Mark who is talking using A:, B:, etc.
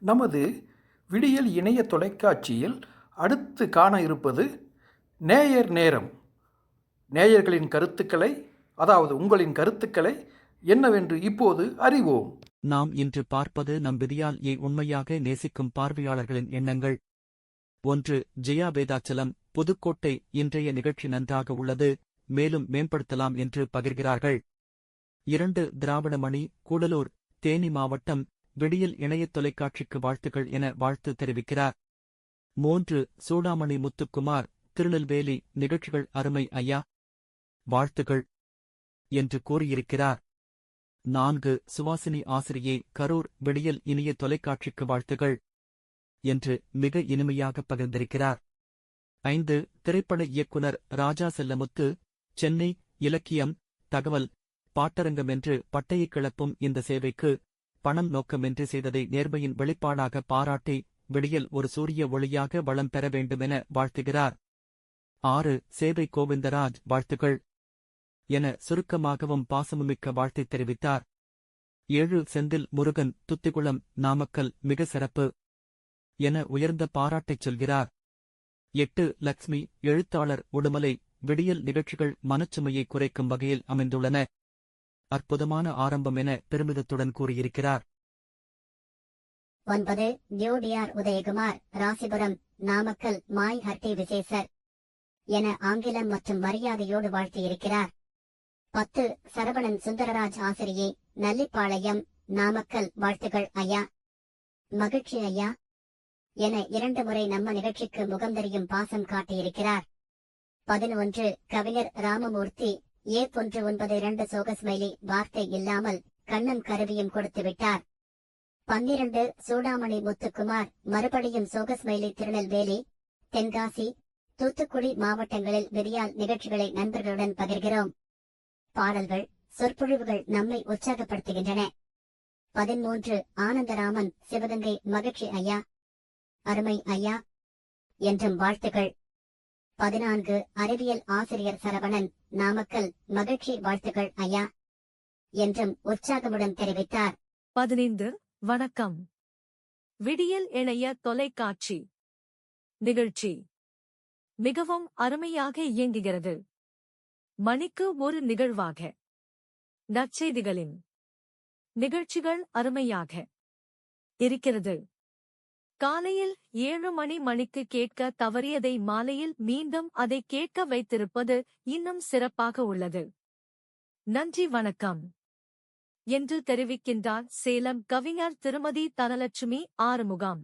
A: நமது விடியல் இணைய தொலைக்காட்சியில் அடுத்து காண இருப்பது நேயர் நேரம். நேயர்களின் கருத்துக்களை, அதாவது உங்களின் கருத்துக்களை என்னவென்று இப்போது அறிவோம்.
B: நாம் இன்று பார்ப்பது நம் விதியால் உண்மையாக நேசிக்கும் பார்வையாளர்களின் எண்ணங்கள். 1. ஜெயா வேதாச்சலம், புதுக்கோட்டை. இன்றைய நிகழ்ச்சி நன்றாக உள்ளது, மேலும் மேம்படுத்தலாம் என்று பகிர்கிறார்கள். 2. திராவிடமணி, கூடலூர், தேனி மாவட்டம். விடியல் இணையத் தொலைக்காட்சிக்கு வாழ்த்துகள் என வாழ்த்து தெரிவிக்கிறார். 3. சூடாமணி முத்துக்குமார், திருநெல்வேலி, நிகழ்ச்சிகள் அருமை ஐயா, வாழ்த்துகள் என்று கூறியிருக்கிறார். 4. சுவாசினி ஆசிரியை, கரூர், விடியல் இணைய தொலைக்காட்சிக்கு வாழ்த்துகள் என்று மிக இனிமையாக பகிர்ந்திருக்கிறார். 5. திரைப்பட இயக்குனர் ராஜா செல்லமுத்து, சென்னை, இலக்கியம், தகவல், பாட்டரங்கம் என்று பட்டையை கிளப்பும் இந்த சேவைக்கு பணம் நோக்கமின்றி செய்ததை நேர்மையின் வெளிப்பாடாக பாராட்டி விடியல் ஒரு சூரிய ஒளியாக வளம் பெற வேண்டுமென வாழ்த்துகிறார். 6. சேவை கோவிந்தராஜ், வாழ்த்துகள் என சுருக்கமாகவும் பாசமுமிக்க வாழ்த்தை தெரிவித்தார். 7. செந்தில் முருகன், துத்திகுளம், நாமக்கல், மிக சிறப்பு என உயர்ந்த பாராட்டைச் சொல்கிறார். 8. லக்ஷ்மி, எழுத்தாளர், உடுமலை, விடியல் நிகழ்ச்சிகள் மனச்சுமையை குறைக்கும் வகையில் அமைந்துள்ளன, அற்புதமான ஆரம்பம் என பெருமிதத்துடன் கூறியிருக்கிறார்.
C: 9. டியூடிஆர் உதயகுமார், ராசிபுரம், நாமக்கல், மாய் ஹர்டி விசேசர் என ஆங்கிலம் மற்றும் மரியாதையோடு வாழ்த்தியிருக்கிறார். 10. சரவணன் சுந்தரராஜ் ஆசிரியை, நல்லிப்பாளையம், நாமக்கல், வாழ்த்துகள் ஐயா, மகிழ்ச்சி ஐயா என 2 முறை நம்ம நிகழ்ச்சிக்கு முகம் தெரியும் பாசம் காட்டியிருக்கிறார். 11. கவிஞர் ராமமூர்த்தி, A192 சோகஸ்மைலி, வார்த்தை இல்லாமல் கண்ணம் கருவியும் கொடுத்துவிட்டார். 12. சூடாமணி முத்துக்குமார், மறுபடியும் சோகஸ்மைலி, திருநெல்வேலி, தென்காசி, தூத்துக்குடி மாவட்டங்களில் விடியால் நிகழ்ச்சிகளை நண்பர்களுடன் பகிர்கிறோம். பாடல்கள், சொற்பொழிவுகள் நம்மை உற்சாகப்படுத்துகின்றன. 13. ஆனந்தராமன், சிவகங்கை, மகிழ்ச்சி ஐயா, அருமை ஐயா என்றும் வாழ்த்துகள். 14. அறிவியல் ஆசிரியர் சரவணன், நாமக்கல், மகிழ்ச்சி, வாழ்த்துகள் ஐயா என்றும் உற்சாகமுடன் தெரிவித்தார்.
D: 15. வணக்கம். விடியல் இணைய தொலைக்காட்சி நிகழ்ச்சி மிகவும் அருமையாக இயங்குகிறது. மணிக்கு ஒரு நிகழ்வாக நற்செய்திகளின் நிகழ்ச்சிகள் அருமையாக இருக்கிறது. காலையில் 7 மணிக்கு கேட்க தவறியதை மாலையில் மீண்டும் அதை கேட்க வைத்திருப்பது இன்னும் சிறப்பாக உள்ளது. நன்றி, வணக்கம் என்று தெரிவிக்கின்றார் சேலம் கவிஞர் திருமதி தனலட்சுமி ஆறுமுகம்.